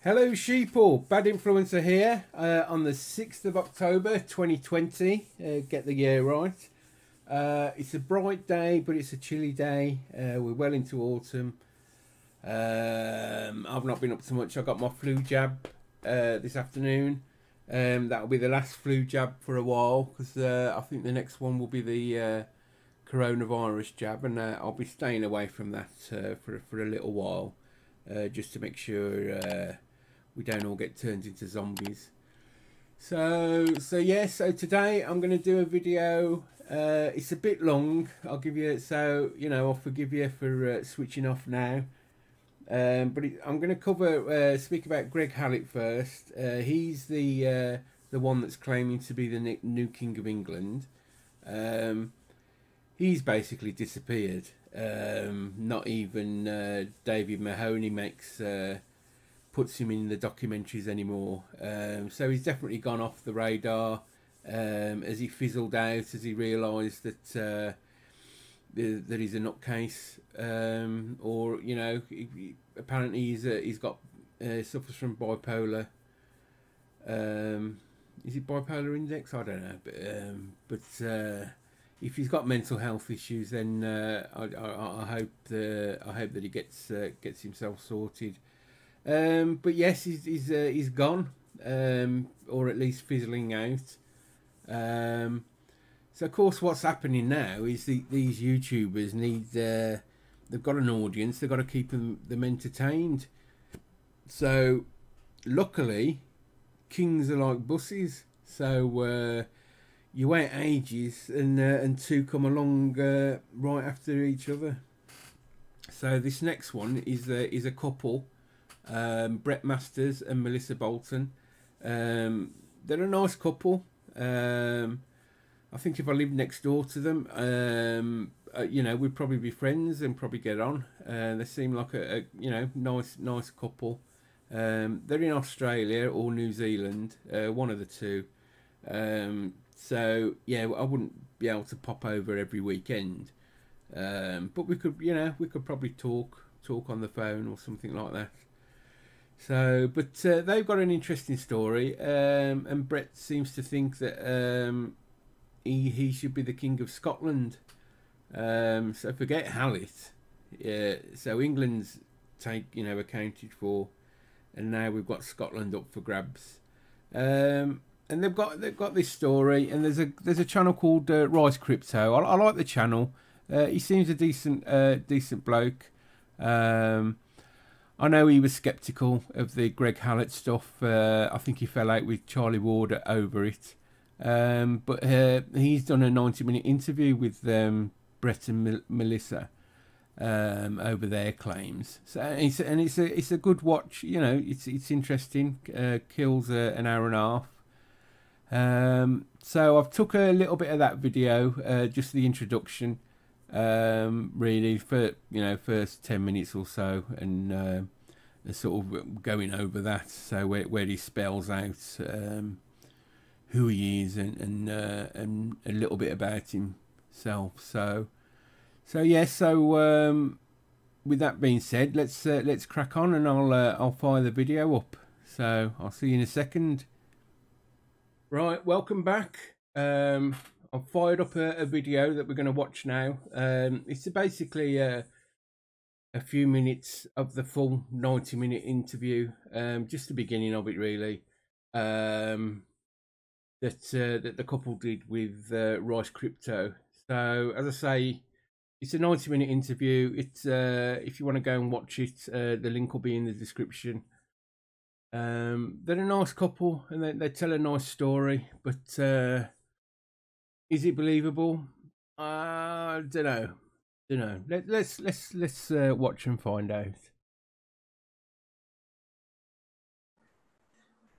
Hello sheeple, Bad Influencer here on the 6th of October 2020, get the year right. It's a bright day but it's a chilly day, we're well into autumn. I've not been up to much. I got my flu jab this afternoon. That'll be the last flu jab for a while because I think the next one will be the coronavirus jab, and I'll be staying away from that for a little while, just to make sure we don't all get turned into zombies. So today I'm going to do a video. It's a bit long, I'll give you, so you know, I'll forgive you for switching off now. I'm going to cover speak about Greg Hallett first. He's the one that's claiming to be the new King of England. He's basically disappeared. Not even David Mahoney puts him in the documentaries anymore. So he's definitely gone off the radar. As he fizzled out, as he realised that that he's a nutcase, or you know, apparently he's got suffers from bipolar. Is it bipolar index? I don't know, but if he's got mental health issues, then I hope that he gets himself sorted. But yes, he's gone, or at least fizzling out. So of course, what's happening now is these YouTubers need they've got an audience. They've got to keep them entertained. So luckily, kings are like buses. So you wait ages, and two come along right after each other. So this next one is a couple, Brett Masters and Melissa Bolton. They're a nice couple. I think if I lived next door to them, you know, we'd probably be friends and probably get on. They seem like a you know, nice couple. They're in Australia or New Zealand, one of the two. So yeah, I wouldn't be able to pop over every weekend, but we could, you know, we could probably talk on the phone or something like that. So, but they've got an interesting story, and Brett seems to think that he should be the King of Scotland. So forget Hallett. Yeah, so England's accounted for, and now we've got Scotland up for grabs. And they've got this story, and there's a channel called Rise Crypto. I like the channel. He seems a decent bloke. I know he was sceptical of the Greg Hallett stuff. I think he fell out with Charlie Ward over it. But he's done a 90-minute interview with Brett and Melissa over their claims. So it's a good watch. You know, it's interesting. Kills an hour and a half. So I've took a little bit of that video, just the introduction, really, for, you know, first 10 minutes or so, and sort of going over that. So where he spells out who he is, and a little bit about himself. So yeah. So with that being said, let's crack on, and I'll fire the video up. So I'll see you in a second. Right, welcome back. I've fired up a video that we're going to watch now. It's basically a few minutes of the full 90-minute interview, just the beginning of it, really. That the couple did with Rice Crypto. So as I say, it's a 90-minute interview. It's if you want to go and watch it, the link will be in the description. They're a nice couple, and they tell a nice story, but is it believable? I don't know. Let's watch and find out.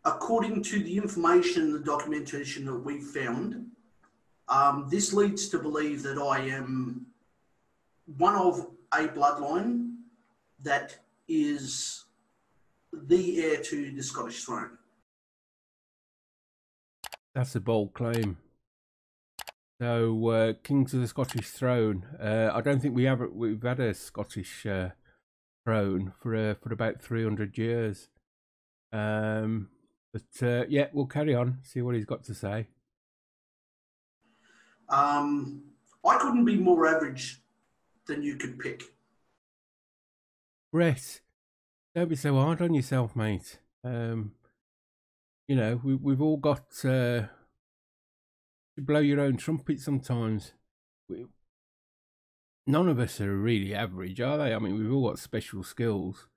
According to the information in the documentation that we found, this leads to believe that I am one of a bloodline that is the heir to the Scottish throne. That's a bold claim. So, kings of the Scottish throne. I don't think we've had a Scottish throne for about 300 years. Yeah, we'll carry on, see what he's got to say. I couldn't be more average than you could pick. Brett, don't be so hard on yourself, mate. You know, we've all got to blow your own trumpet sometimes. None of us are really average, are they? I mean, we've all got special skills.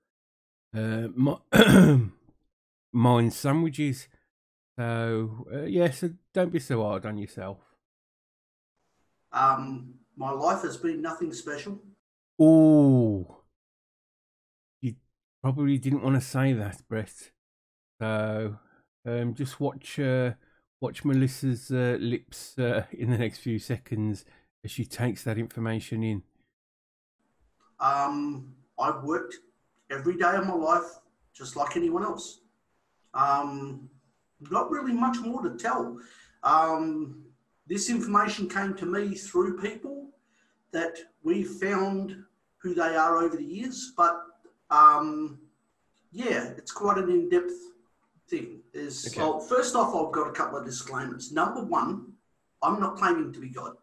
Mine's sandwiches. So, so don't be so hard on yourself. My life has been nothing special. Oh, you probably didn't want to say that, Brett. So, just watch Melissa's lips in the next few seconds as she takes that information in. I've worked every day of my life just like anyone else. Not really much more to tell. This information came to me through people that we found who they are over the years, but it's quite an in-depth thing. Okay. Well, first off, I've got a couple of disclaimers. Number one, I'm not claiming to be God.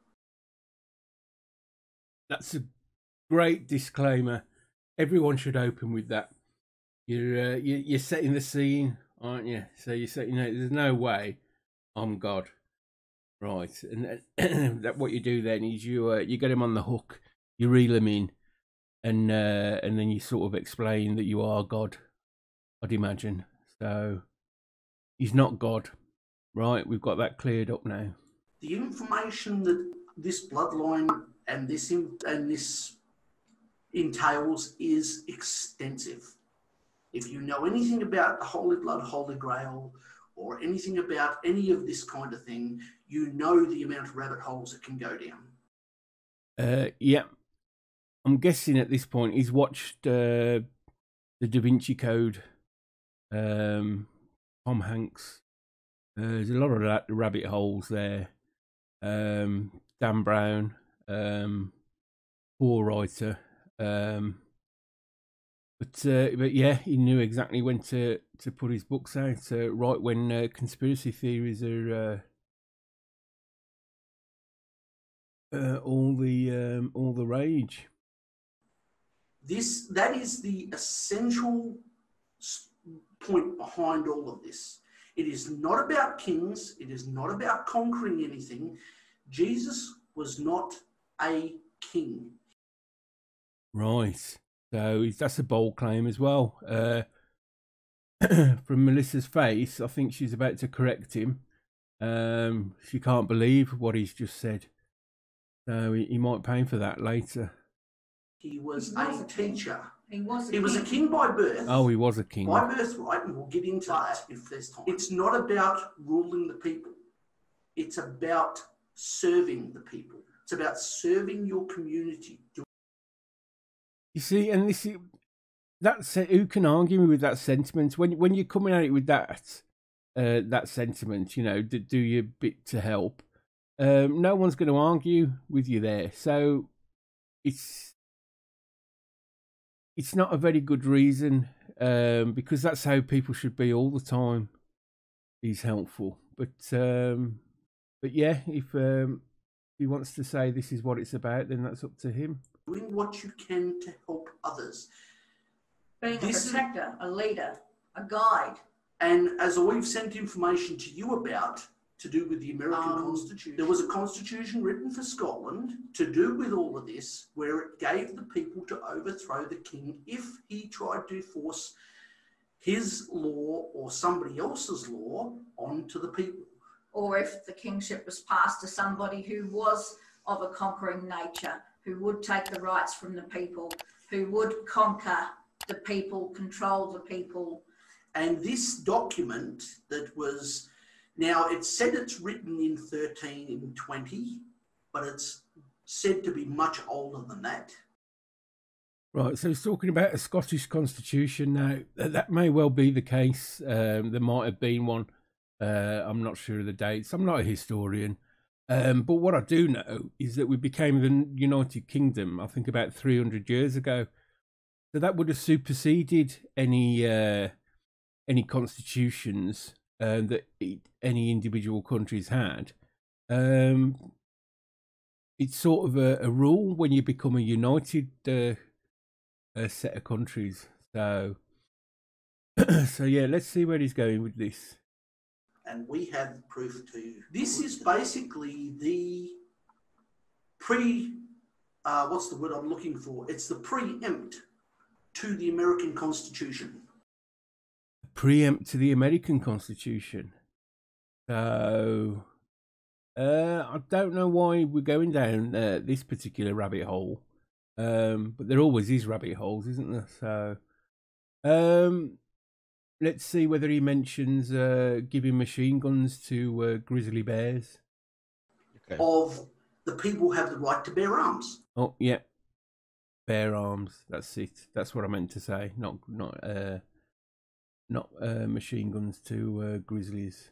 That's a great disclaimer. Everyone should open with that. You're setting the scene, aren't you? So you're saying, there's no way I'm God, right? And that what you do then is you get him on the hook, you reel him in, and then you sort of explain that you are God. I'd imagine. So he's not God, right? We've got that cleared up now. The information that this bloodline and this entails is extensive. If you know anything about the Holy Blood, Holy Grail, or anything about any of this kind of thing, you know the amount of rabbit holes it can go down. Yeah. I'm guessing at this point he's watched the Da Vinci Code, Tom Hanks. There's a lot of rabbit holes there. Dan Brown, poor writer. But yeah, he knew exactly when to put his books out, right when conspiracy theories are all the rage. That is the essential point behind all of this. It is not about kings. It is not about conquering anything. Jesus was not a king. Right. So that's a bold claim as well. From Melissa's face, I think she's about to correct him. She can't believe what he's just said. So he might pay for that later. He was a teacher. He was a king by birth. Oh, he was a king. By birthright, and we'll get into that if there's time. It's not about ruling the people. It's about serving the people. It's about serving your community. You see, and who can argue with that sentiment? When you're coming at it with that sentiment, do your bit to help. No one's going to argue with you there. So it's not a very good reason, because that's how people should be all the time. He's helpful, but yeah, if he wants to say this is what it's about, then that's up to him. Doing what you can to help others. Being a protector, a leader, a guide. And as we've sent information to you about, to do with the American Constitution, there was a constitution written for Scotland to do with all of this, where it gave the people to overthrow the king if he tried to force his law or somebody else's law onto the people. Or if the kingship was passed to somebody who was of a conquering nature, who would take the rights from the people, who would conquer the people, control the people. And this document that was, now it said it's written in 1320, but it's said to be much older than that. Right, so he's talking about a Scottish constitution now. That may well be the case. There might have been one. I'm not sure of the dates. I'm not a historian. But what I do know is that we became the United Kingdom, I think, about 300 years ago. So that would have superseded any any constitutions that any individual countries had. It's sort of a rule when you become a united set of countries. So, so yeah, let's see where he's going with this. And we have proof to you. This is basically the what's the word I'm looking for? It's the preempt to the American Constitution. Preempt to the American Constitution. So, I don't know why we're going down this particular rabbit hole, but there always is rabbit holes, isn't there? So, let's see whether he mentions giving machine guns to grizzly bears. Okay. Of the people have the right to bear arms. Oh, yeah. Bear arms. That's it. That's what I meant to say. Not machine guns to grizzlies.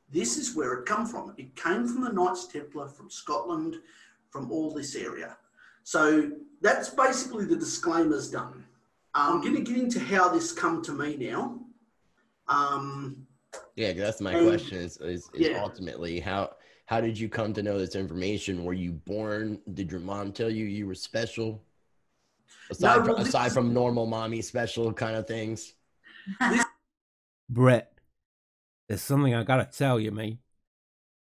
This is where it come from. It came from the Knights Templar, from Scotland, from all this area. So that's basically the disclaimers done. I'm going to get into how this come to me now. Yeah, that's my question is ultimately how did you come to know this information? Were you born? Did your mom tell you were special? Aside from normal mommy special kind of things? Brett, there's something I gotta tell you, mate.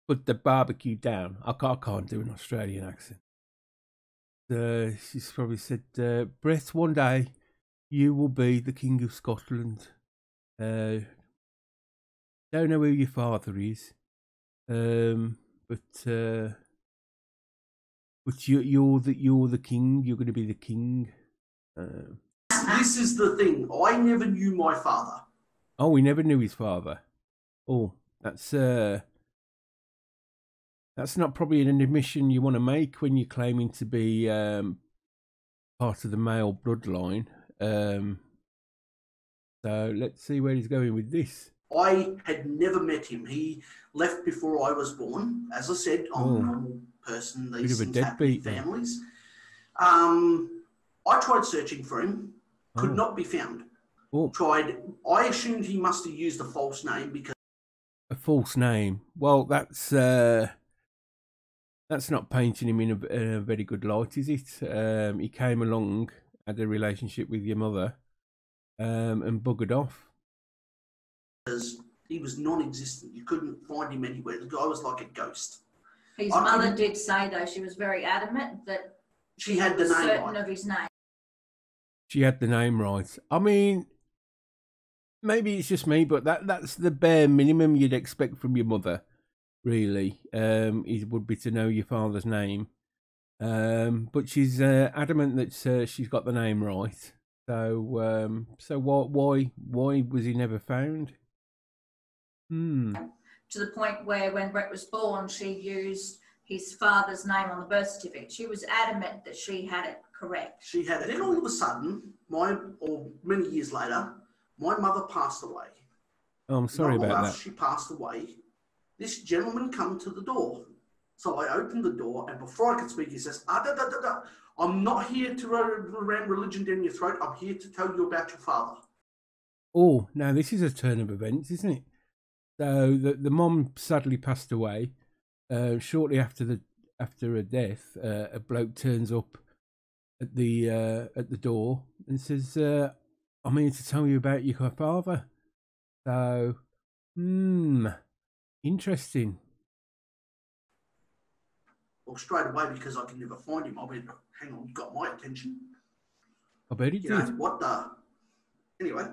Put the barbecue down. I can't do an Australian accent. She's probably said, Brett, one day you will be the King of Scotland. Don't know who your father is, but you're the king. You're going to be the king. This is the thing. I never knew my father. Oh, we never knew his father. Oh, that's not probably an admission you want to make when you're claiming to be part of the male bloodline. So let's see where he's going with this. I had never met him. He left before I was born. As I said, I'm a normal person. These things happen in families. I tried searching for him. Could not be found. I assumed he must have used a false name because... A false name? Well, that's not painting him in a very good light, is it? He came along, had a relationship with your mother, and buggered off. Because he was non-existent. You couldn't find him anywhere. The guy was like a ghost. His mother did say, though, she was very adamant that she had the name certain right. of his name. She had the name right. I mean, maybe it's just me, but that's the bare minimum you'd expect from your mother, really. It would be to know your father's name. But she's adamant that she's got the name right. So why was he never found? To the point where when Brett was born, she used his father's name on the birth certificate. She was adamant that she had it correct. She had it. Then all of a sudden, many years later, my mother passed away. Oh, I'm sorry about that. She passed away. This gentleman come to the door. So I opened the door, and before I could speak, he says, I'm not here to ram religion down your throat. I'm here to tell you about your father. Oh, now this is a turn of events, isn't it? So the mom sadly passed away. Shortly after her death, a bloke turns up at the door and says, "I'm here to tell you about your father." So, interesting. Well, straight away, because I can never find him, I went, hang on, you got my attention. I bet he did. What the... Anyway,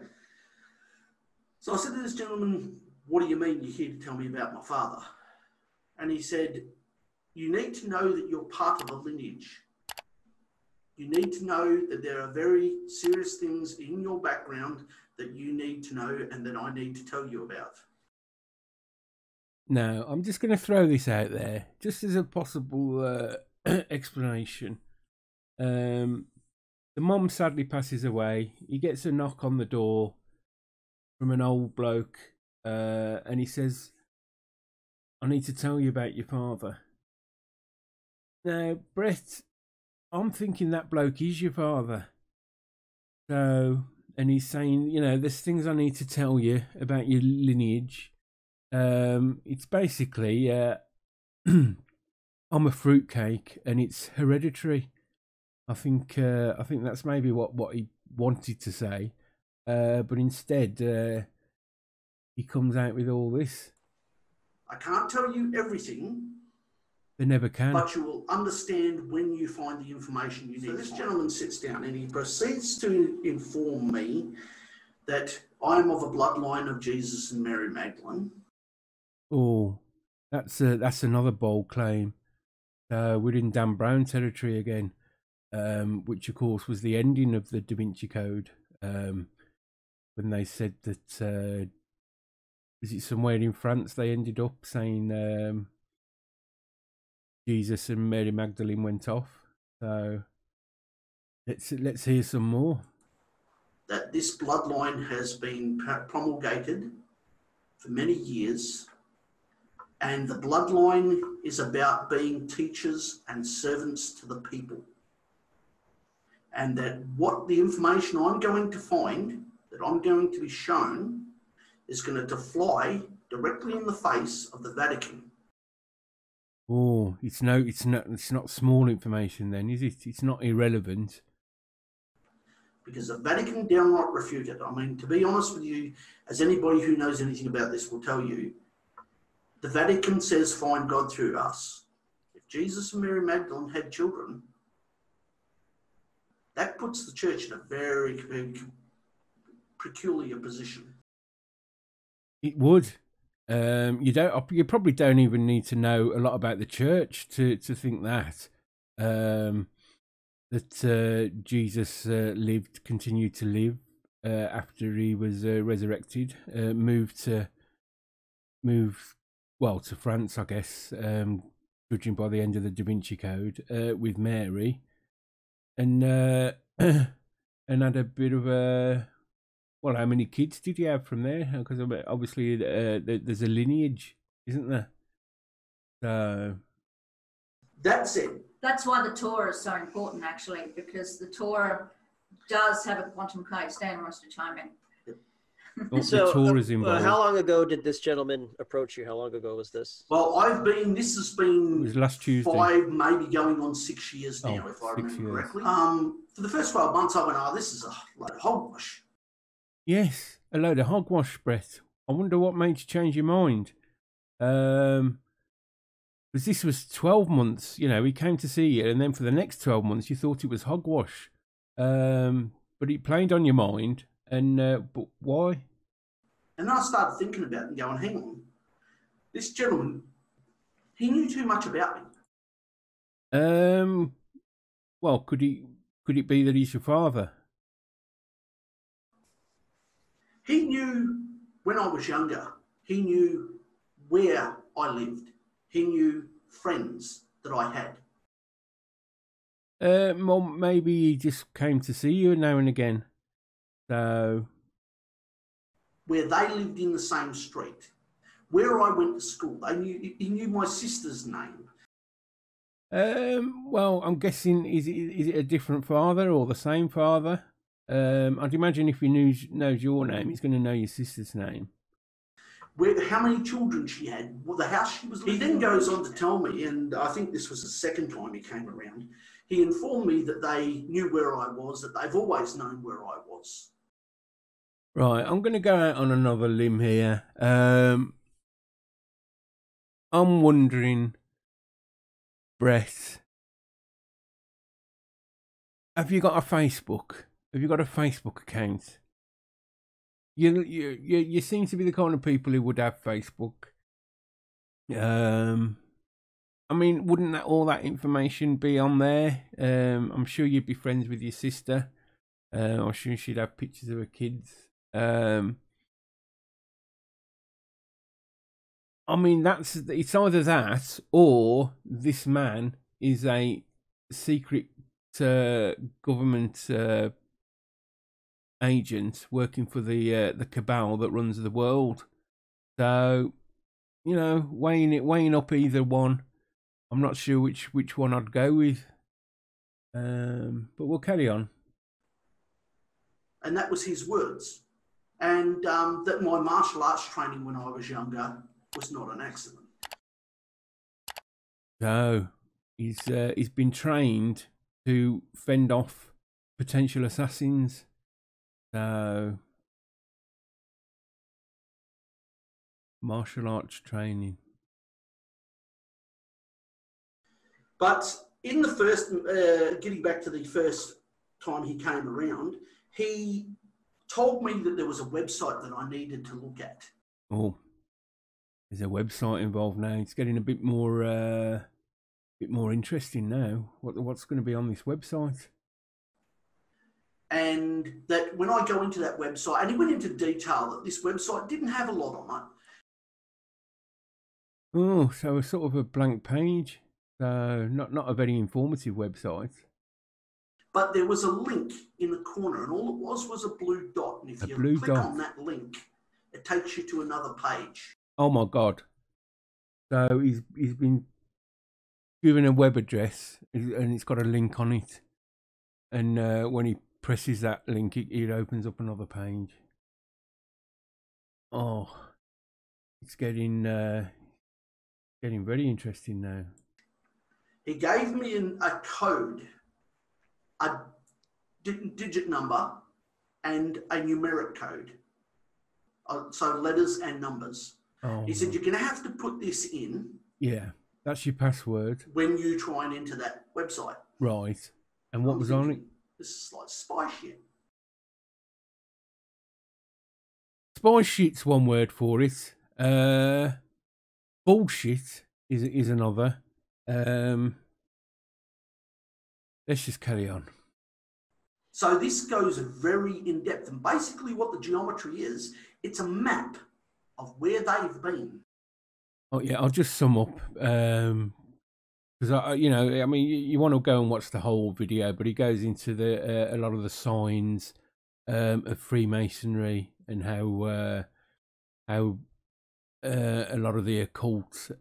so I said to this gentleman, what do you mean you're here to tell me about my father? And he said, you need to know that you're part of a lineage. You need to know that there are very serious things in your background that you need to know and that I need to tell you about. Now, I'm just going to throw this out there, just as a possible explanation. The mom sadly passes away. He gets a knock on the door from an old bloke, and he says, I need to tell you about your father. Now, Brett, I'm thinking that bloke is your father. So, and he's saying, you know, there's things I need to tell you about your lineage. It's basically, I'm a fruitcake, and it's hereditary. I think that's maybe what he wanted to say, but instead he comes out with all this. I can't tell you everything. They never can. But you will understand when you find the information you need. So this gentleman sits down and he proceeds to inform me that I'm of a bloodline of Jesus and Mary Magdalene. Oh, that's another bold claim. We're in Dan Brown territory again, which of course was the ending of the Da Vinci Code, when they said that, is it somewhere in France they ended up saying Jesus and Mary Magdalene went off. So let's hear some more. That this bloodline has been promulgated for many years, and the bloodline is about being teachers and servants to the people. And that what the information I'm going to find, that I'm going to be shown, is going to fly directly in the face of the Vatican. Oh, it's not small information then, is it? It's not irrelevant. Because the Vatican downright refute it. I mean, to be honest with you, as anybody who knows anything about this will tell you, the Vatican says find God through us. If Jesus and Mary Magdalene had children, that puts the church in a very, very peculiar position. It would. You probably don't even need to know a lot about the church to think that Jesus continued to live after he was resurrected. Moved to France, I guess, judging by the end of the Da Vinci Code, with Mary, and had a bit of a. Well, how many kids did you have from there? Because obviously there's a lineage, isn't there? So that's it. That's why the Torah is so important, actually, because the Torah does have a quantum code. Stan wants to chime in. So, how long ago did this gentleman approach you? How long ago was this? Well, this has been it was last Tuesday. 5, maybe going on 6 years now, if I remember correctly. For the first 12 months, I went, this is a load of hogwash. Yes, a load of hogwash, Brett. I wonder what made you change your mind. Because this was 12 months, you know, he came to see you, and then for the next 12 months, you thought it was hogwash. But it played on your mind, and but why? And then I started thinking about it and going, hang on, this gentleman, he knew too much about me. Well, could it be that he's your father? He knew when I was younger, he knew where I lived. He knew friends that I had. Well, maybe he just came to see you now and again. So, where they lived in the same street, where I went to school, he knew my sister's name. Well, I'm guessing is it a different father or the same father? I'd imagine if he knows your name, he's going to know your sister's name. How many children she had, the house she was living in. He then goes on to tell me, and I think this was the second time he came around, he informed me that they knew where I was, that they've always known where I was. Right, I'm going to go out on another limb here. I'm wondering, Brett, have you got a Facebook? Have you got a Facebook account? You seem to be the kind of people who would have Facebook. I mean, wouldn't all that information be on there? I'm sure you'd be friends with your sister. I'm sure she'd have pictures of her kids. I mean, it's either that or this man is a secret government agent working for the cabal that runs the world. So, you know, weighing up either one, I'm not sure which one I'd go with. But we'll carry on. And that was his words. And that my martial arts training when I was younger was not an accident. So he's been trained to fend off potential assassins. So martial arts training. But in the first, getting back to the first time he came around, he told me that there was a website that I needed to look at. Oh, there's a website involved now. It's getting a bit more interesting now. What's going to be on this website? And that when I go into that website, and he went into detail that this website didn't have a lot on it. Oh, so a sort of a blank page. So not a very informative website. But there was a link in the corner, and all it was a blue dot. And if you click on that link, it takes you to another page. Oh my God! So he's been given a web address, and it's got a link on it. And when he presses that link, it opens up another page. Oh, it's getting very interesting now. He gave me a code, a digit number, and a numeric code. So letters and numbers. Oh, he said, you're going to have to put this in. Yeah, that's your password. When you try and enter that website. Right. And what was on it? This is like spy shit. Spy shit's one word for it. Bullshit is another. Let's just carry on. So this goes very in depth, and basically what the geometry is, it's a map of where they've been. Oh yeah, I'll just sum up because you want to go and watch the whole video, but he goes into a lot of the signs of Freemasonry and how a lot of the occult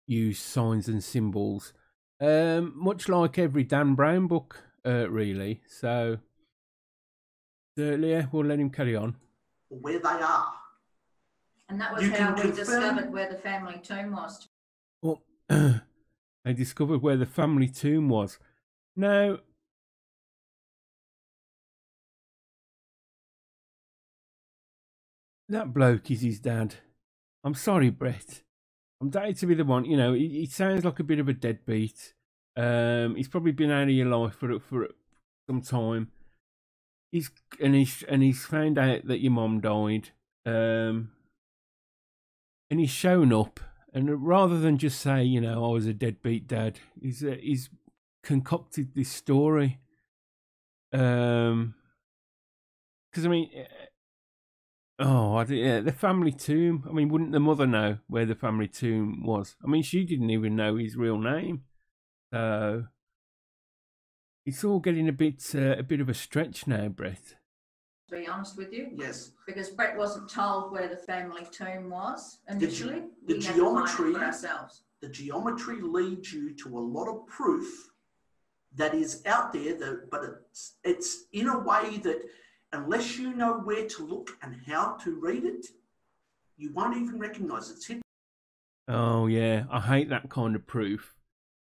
use signs and symbols, much like every Dan Brown book, really. So, yeah, we'll let him carry on. Where they are. And that was how we discovered where the family tomb was. Well, they discovered where the family tomb was. Now, that bloke is his dad. I'm sorry, Brett. I'm dying to be the one. You know, he sounds like a bit of a deadbeat. He's probably been out of your life for some time. He's found out that your mom died. And he's shown up, and rather than just say, you know, I was a deadbeat dad, he's concocted this story. Because I mean, the family tomb. I mean, wouldn't the mother know where the family tomb was? I mean, she didn't even know his real name. So it's all getting a bit of a stretch now, Brett. To be honest with you. Yes. Because Brett wasn't told where the family tomb was initially. The geometry for ourselves. The geometry leads you to a lot of proof that is out there, but it's in a way that unless you know where to look and how to read it, you won't even recognise it's hidden. Oh yeah, I hate that kind of proof.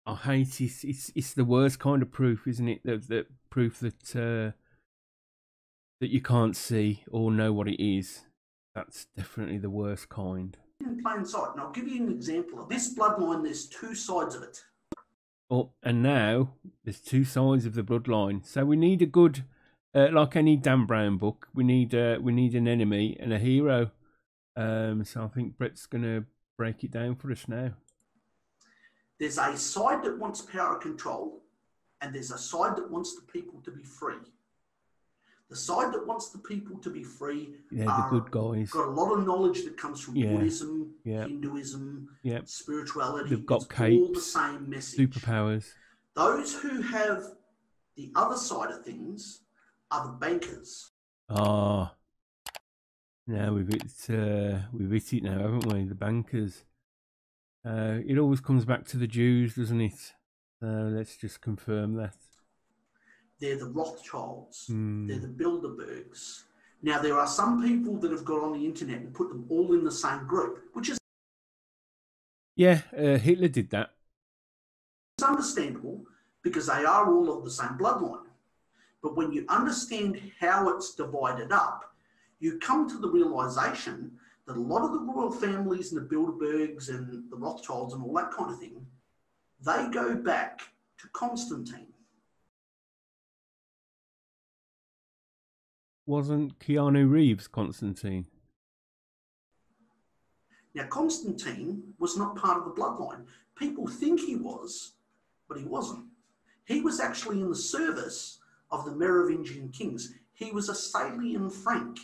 I hate it. It's the worst kind of proof, isn't it? The proof that you can't see or know what it is. That's definitely the worst kind. In plain sight, and I'll give you an example of this bloodline. There's two sides of it. Oh, and now there's two sides of the bloodline. So we need a good, like any Dan Brown book, we need an enemy and a hero. So I think Brett's gonna break it down for us now. There's a side that wants power and control, and there's a side that wants the people to be free. The side that wants the people to be free the good guys. Got a lot of knowledge that comes from Buddhism, Hinduism, spirituality. They've got capes, all the same message. Superpowers. Those who have the other side of things are the bankers. Ah, now we've hit it now, haven't we? The bankers. It always comes back to the Jews, doesn't it? Let's just confirm that. They're the Rothschilds. Mm. They're the Bilderbergs. Now, there are some people that have got on the internet and put them all in the same group, which is Hitler did that. understandable because they are all of the same bloodline. But when you understand how it's divided up, you come to the realization that a lot of the royal families and the Bilderbergs and the Rothschilds and all that kind of thing, they go back to Constantine. Wasn't Keanu Reeves Constantine? Now, Constantine was not part of the bloodline. People think he was, but he wasn't. He was actually in the service of the Merovingian kings. He was a Salian Frank.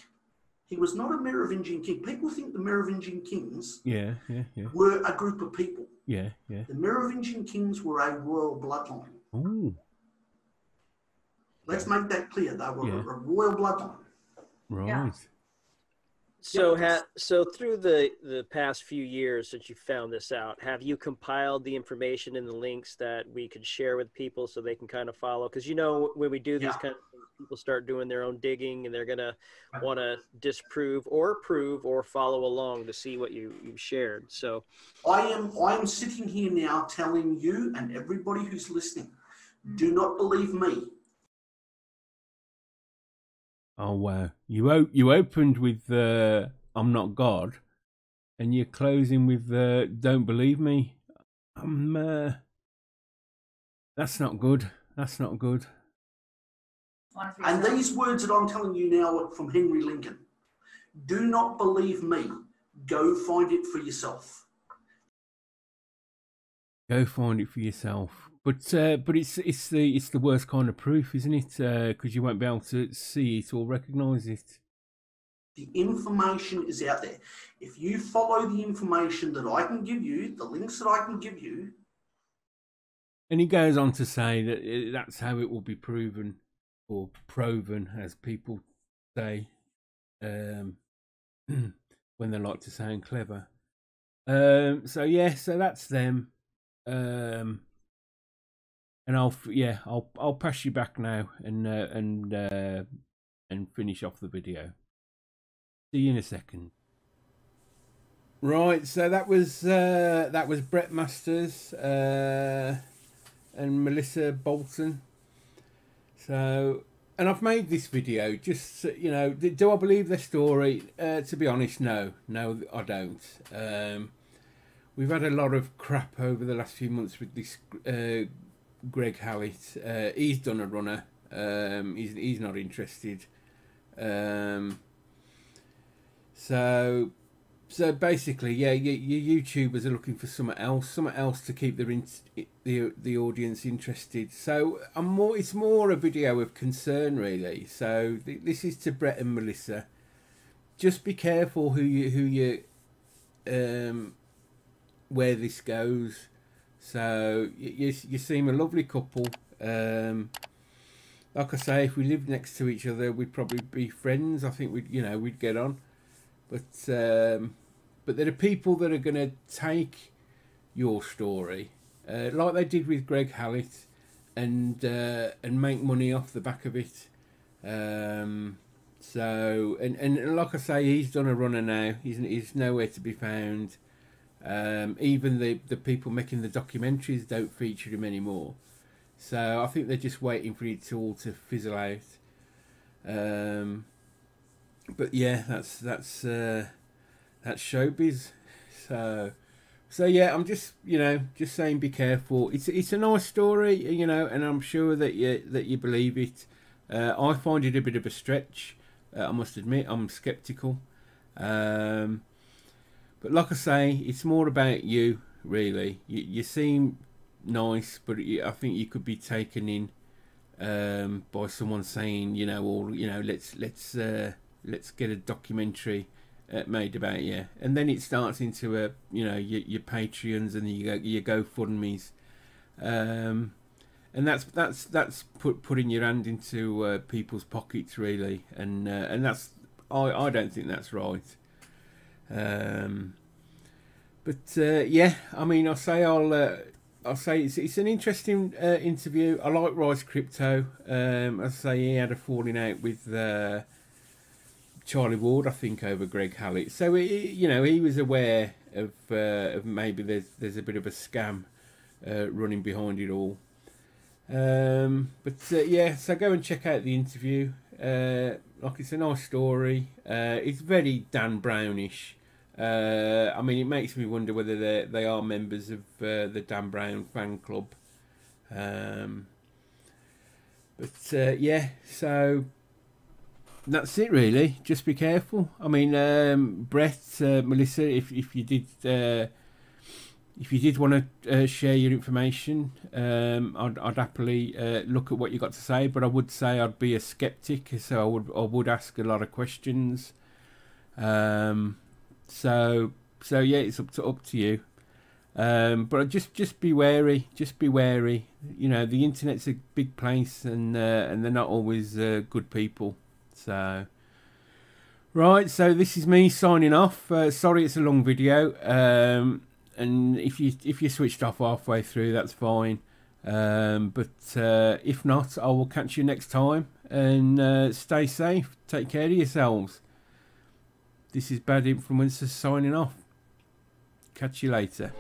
He was not a Merovingian king. People think the Merovingian kings were a group of people. Yeah. The Merovingian kings were a royal bloodline. Oh. Let's make that clear. They were a royal bloodline. Right. Yeah. So through the past few years since you found this out, have you compiled the information and the links that we could share with people so they can kind of follow? Because when we do these kind of things, people start doing their own digging and they're gonna want to disprove or prove or follow along to see what you've shared. So I am sitting here now telling you and everybody who's listening, do not believe me. Oh wow! You opened with "I'm not God," and you're closing with "Don't believe me." That's not good. That's not good. And these words that I'm telling you now are from Henry Lincoln. Do not believe me. Go find it for yourself. Go find it for yourself. But it's the worst kind of proof, isn't it? Because you won't be able to see it or recognise it. The information is out there. If you follow the information that I can give you, the links that I can give you. And he goes on to say that that's how it will be proven, or proven, as people say, when they like to sound clever. So that's them. And I'll pass you back now and finish off the video. See you in a second. Right, so that was Brett Masters and Melissa Bolton. So, and I've made this video just do I believe their story? To be honest, no, I don't. We've had a lot of crap over the last few months with this Greg Hallett. He's done a runner. He's not interested. So basically, your YouTubers are looking for something else to keep the audience interested. So it's more a video of concern, really. So this is to Brett and Melissa. Just be careful who you where this goes. So you seem a lovely couple. Like I say, if we lived next to each other, we'd probably be friends. I think we'd get on. But there are people that are going to take your story, like they did with Greg Hallett, and make money off the back of it. So like I say, he's done a runner now. He's nowhere to be found. Even the people making the documentaries don't feature him anymore. So I think they're just waiting for it all to fizzle out. But yeah, that's showbiz. So yeah, I'm just saying, be careful. It's a nice story, and I'm sure that you believe it. I find it a bit of a stretch. I must admit, I'm skeptical. But like I say, it's more about you, really. You seem nice, but I think you could be taken in by someone saying, let's get a documentary made about you, and then it starts into your Patreons and your GoFundMe's, and that's putting your hand into people's pockets, really, and that's I don't think that's right. But yeah, I mean, I'll I'll say it's an interesting interview. I like Rise Crypto. As I say, he had a falling out with Charlie Ward, I think, over Greg Hallett. So he was aware of maybe there's a bit of a scam running behind it all. Yeah, so go and check out the interview. Like, it's a nice story. It's very Dan Brownish. I mean, it makes me wonder whether they are members of the Dan Brown fan club. Yeah, so that's it really. Just be careful. I mean, Brett, Melissa, if you did want to share your information, I'd happily look at what you got to say. But I would say I'd be a skeptic, so I would ask a lot of questions. So yeah, it's up to you. But just be wary. Just be wary. You know, the internet's a big place, and they're not always good people. So right, so this is me signing off. Sorry, it's a long video. And if you switched off halfway through, that's fine. But if not, I will catch you next time. And stay safe. Take care of yourselves. This is Bad Influencers signing off. Catch you later.